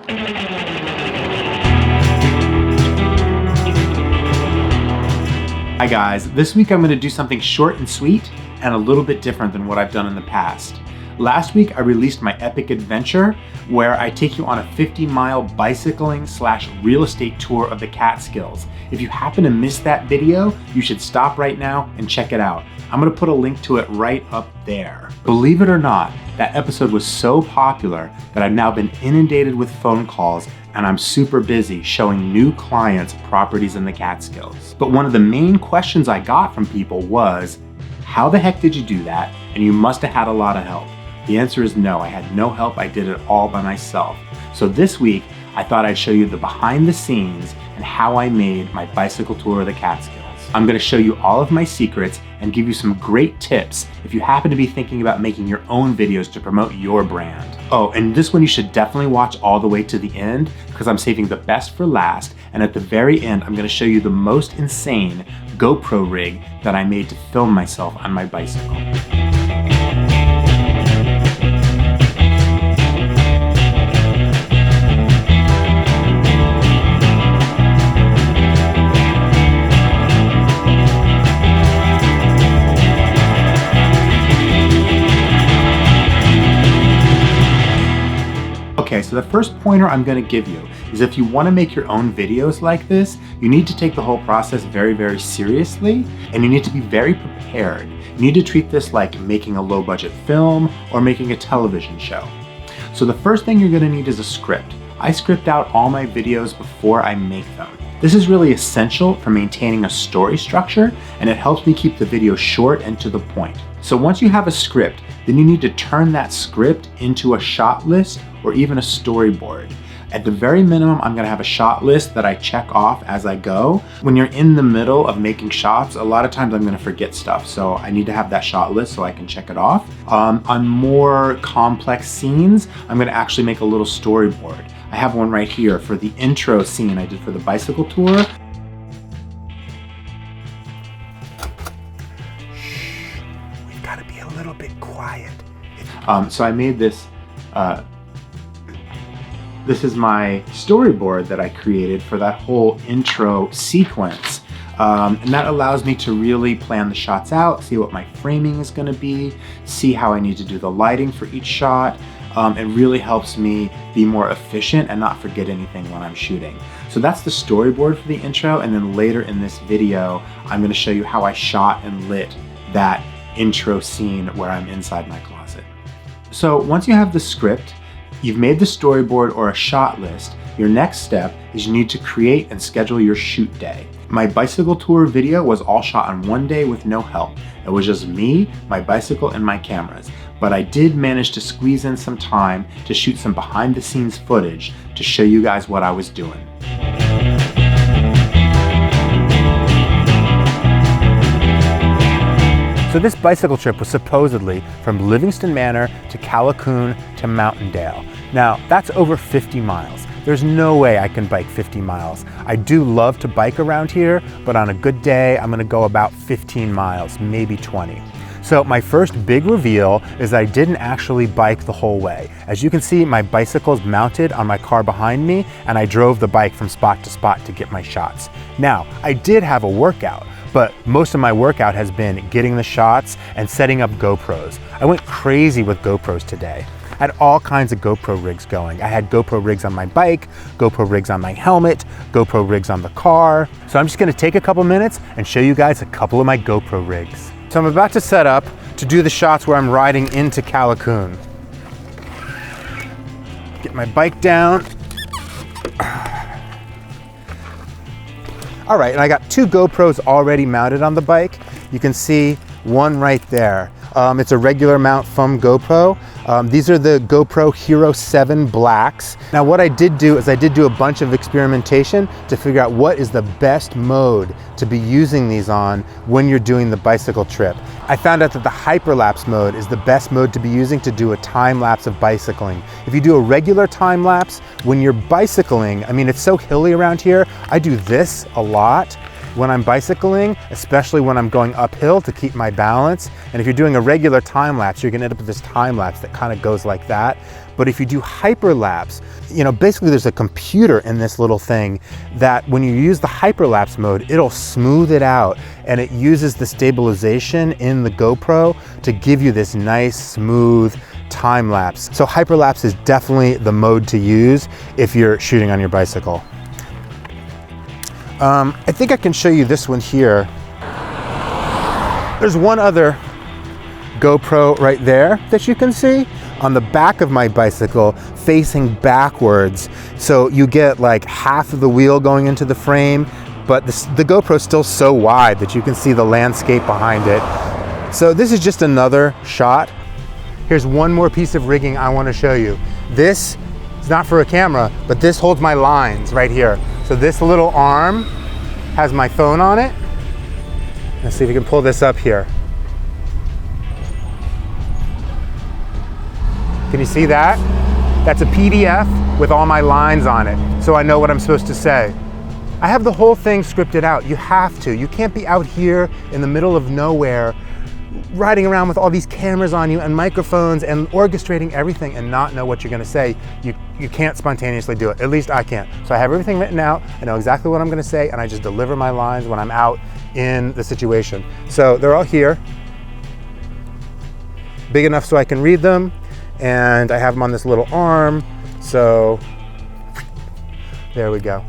Hi guys, this week I'm going to do something short and sweet and a little bit different than what I've done in the past. Last week I released my epic adventure where I take you on a 50-mile bicycling / real estate tour of the Catskills. If you happen to miss that video, you should stop right now and check it out. I'm going to put a link to it right up there. Believe it or not, that episode was so popular that I've now been inundated with phone calls and I'm super busy showing new clients properties in the Catskills. But one of the main questions I got from people was, how the heck did you do that? And you must have had a lot of help. The answer is no, I had no help, I did it all by myself. So this week, I thought I'd show you the behind the scenes and how I made my bicycle tour of the Catskills. I'm gonna show you all of my secrets and give you some great tips if you happen to be thinking about making your own videos to promote your brand. Oh, and this one you should definitely watch all the way to the end because I'm saving the best for last, and at the very end, I'm gonna show you the most insane GoPro rig that I made to film myself on my bicycle. Okay, so the first pointer I'm going to give you is if you want to make your own videos like this, you need to take the whole process very, very seriously, and you need to be very prepared. You need to treat this like making a low-budget film or making a television show. So the first thing you're going to need is a script. I script out all my videos before I make them. This is really essential for maintaining a story structure, and it helps me keep the video short and to the point. So once you have a script, then you need to turn that script into a shot list or even a storyboard. At the very minimum, I'm gonna have a shot list that I check off as I go. When you're in the middle of making shots, a lot of times I'm gonna forget stuff, so I need to have that shot list so I can check it off. On more complex scenes, I'm gonna actually make a little storyboard. I have one right here for the intro scene I did for the bicycle tour. Shh, we've gotta be a little bit quiet. So I made this, this is my storyboard that I created for that whole intro sequence. And that allows me to really plan the shots out, see what my framing is gonna be, see how I need to do the lighting for each shot. It really helps me be more efficient and not forget anything when I'm shooting. So that's the storyboard for the intro, and then later in this video, I'm gonna show you how I shot and lit that intro scene where I'm inside my closet. So once you have the script, you've made the storyboard or a shot list, your next step is you need to create and schedule your shoot day. My bicycle tour video was all shot on one day with no help. It was just me, my bicycle, and my cameras. But I did manage to squeeze in some time to shoot some behind the scenes footage to show you guys what I was doing. So this bicycle trip was supposedly from Livingston Manor to Callicoon to Mountaindale. Now, that's over 50 miles. There's no way I can bike 50 miles. I do love to bike around here, but on a good day, I'm gonna go about 15 miles, maybe 20. So my first big reveal is that I didn't actually bike the whole way. As you can see, my bicycle's mounted on my car behind me, and I drove the bike from spot to spot to get my shots. Now, I did have a workout, but most of my workout has been getting the shots and setting up GoPros. I went crazy with GoPros today. I had all kinds of GoPro rigs going. I had GoPro rigs on my bike, GoPro rigs on my helmet, GoPro rigs on the car. So I'm just gonna take a couple minutes and show you guys a couple of my GoPro rigs. So I'm about to set up to do the shots where I'm riding into Callicoon. Get my bike down. All right, and I got two GoPros already mounted on the bike. You can see one right there. It's a regular mount from GoPro. These are the GoPro Hero 7 Blacks. Now what I did do is I did do a bunch of experimentation to figure out what is the best mode to be using these on when you're doing the bicycle trip. I found out that the hyperlapse mode is the best mode to be using to do a time lapse of bicycling. If you do a regular time lapse, when you're bicycling, I mean, it's so hilly around here, I do this a lot. when I'm bicycling, especially when I'm going uphill to keep my balance. And if you're doing a regular time lapse, you're gonna end up with this time lapse that kind of goes like that. But if you do hyperlapse, you know, basically there's a computer in this little thing that when you use the hyperlapse mode, it'll smooth it out, and it uses the stabilization in the GoPro to give you this nice, smooth time lapse. So hyperlapse is definitely the mode to use if you're shooting on your bicycle. I think I can show you this one here. There's one other GoPro right there that you can see on the back of my bicycle facing backwards. So you get like half of the wheel going into the frame, but the GoPro is still so wide that you can see the landscape behind it. So this is just another shot. Here's one more piece of rigging I want to show you. This is not for a camera, but this holds my lines right here. So this little arm has my phone on it. Let's see if we can pull this up here. Can you see that? That's a PDF with all my lines on it, so I know what I'm supposed to say. I have the whole thing scripted out. You have to. You can't be out here in the middle of nowhere riding around with all these cameras on you and microphones and orchestrating everything and not know what you're gonna say. You can't spontaneously do it. At least I can't. So I have everything written out. I know exactly what I'm gonna say, and I just deliver my lines when I'm out in the situation. So they're all here, big enough so I can read them, and I have them on this little arm. So there we go.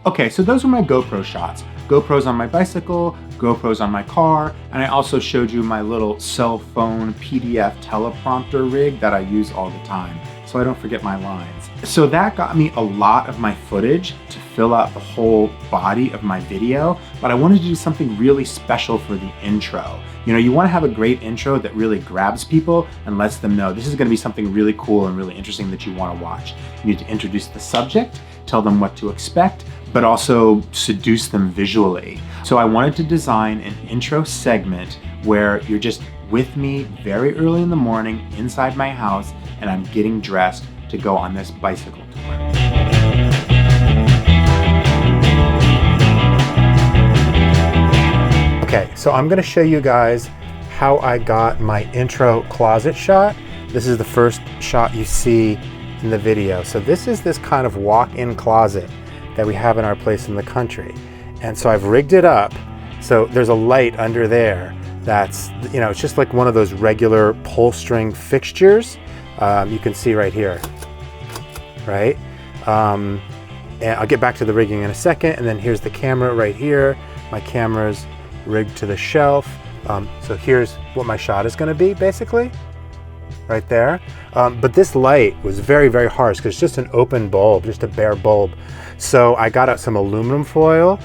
Okay, so those are my GoPro shots. GoPro's on my bicycle, GoPro's on my car, and I also showed you my little cell phone PDF teleprompter rig that I use all the time, so I don't forget my lines. So that got me a lot of my footage to fill out the whole body of my video, but I wanted to do something really special for the intro. You know, you want to have a great intro that really grabs people and lets them know this is going to be something really cool and really interesting that you want to watch. You need to introduce the subject, tell them what to expect, but also seduce them visually. So I wanted to design an intro segment where you're just with me very early in the morning inside my house, and I'm getting dressed to go on this bicycle tour. Okay, so I'm gonna show you guys how I got my intro closet shot. This is the first shot you see in the video. So this is this kind of walk-in closet that we have in our place in the country. And so I've rigged it up. So there's a light under there that's, you know, it's just like one of those regular pull string fixtures. You can see right here, right? And I'll get back to the rigging in a second. And then here's the camera right here. My camera's rigged to the shelf. So here's what my shot is gonna be, basically, right there. But this light was very, very harsh because it's just an open bulb, just a bare bulb. So I got out some aluminum foil,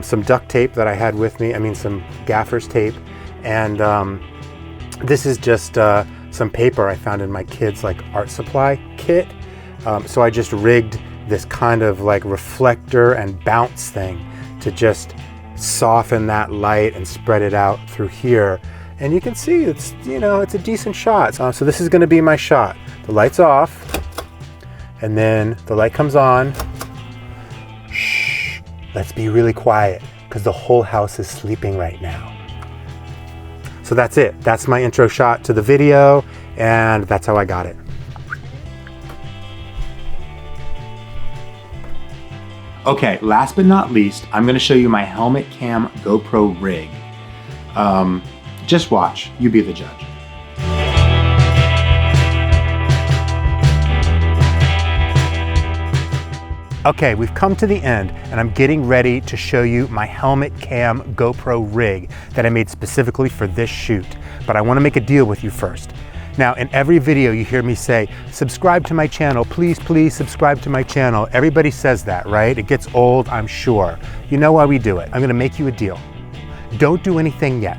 some duct tape that I had with me, some gaffer's tape, and this is just some paper I found in my kids' like art supply kit. So I just rigged this kind of like reflector and bounce thing to just soften that light and spread it out through here. And you can see it's, you know, it's a decent shot. So this is gonna be my shot. The light's off, and then the light comes on. Shh, let's be really quiet because the whole house is sleeping right now. So that's it. That's my intro shot to the video, and that's how I got it. Okay, last but not least, I'm gonna show you my helmet cam GoPro rig. Just watch, you be the judge. Okay, we've come to the end, and I'm getting ready to show you my helmet cam GoPro rig that I made specifically for this shoot. But I want to make a deal with you first. Now, in every video you hear me say, subscribe to my channel, please, please subscribe to my channel. Everybody says that, right? It gets old, I'm sure. You know why we do it. I'm gonna make you a deal. Don't do anything yet.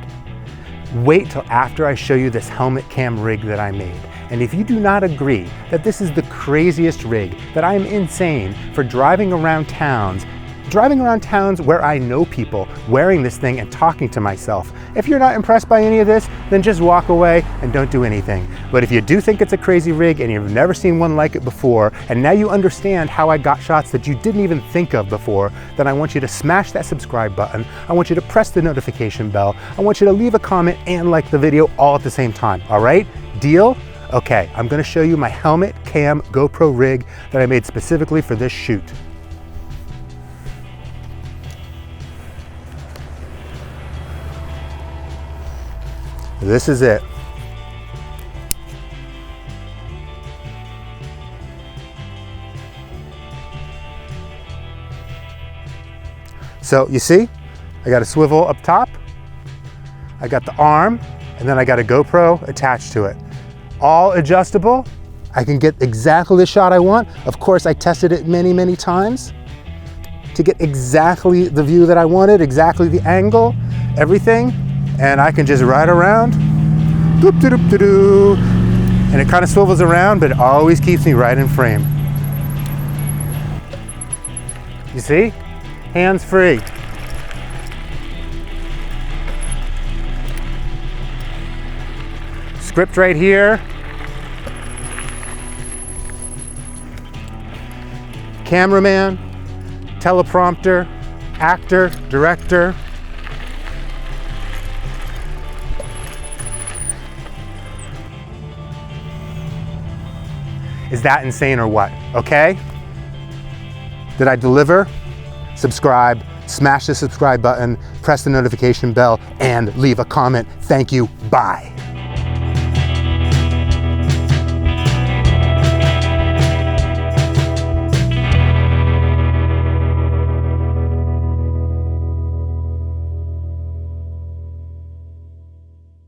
Wait till after I show you this helmet cam rig that I made. And if you do not agree that this is the craziest rig, that I am insane for driving around towns driving around towns where I know people, wearing this thing and talking to myself. If you're not impressed by any of this, then just walk away and don't do anything. But if you do think it's a crazy rig and you've never seen one like it before, and now you understand how I got shots that you didn't even think of before, then I want you to smash that subscribe button. I want you to press the notification bell. I want you to leave a comment and like the video all at the same time, all right? Deal? Okay, I'm gonna show you my helmet cam GoPro rig that I made specifically for this shoot. This is it. So you see, I got a swivel up top, I got the arm, and then I got a GoPro attached to it. All adjustable. I can get exactly the shot I want. Of course, I tested it many, many times to get exactly the view that I wanted, exactly the angle, everything. And I can just ride around, doop, doop, doop, doop, and it kind of swivels around, but it always keeps me right in frame. You see? Hands free. Script right here. Cameraman, teleprompter, actor, director. Is that insane or what? Okay? Did I deliver? Subscribe, smash the subscribe button, press the notification bell, and leave a comment. Thank you. Bye.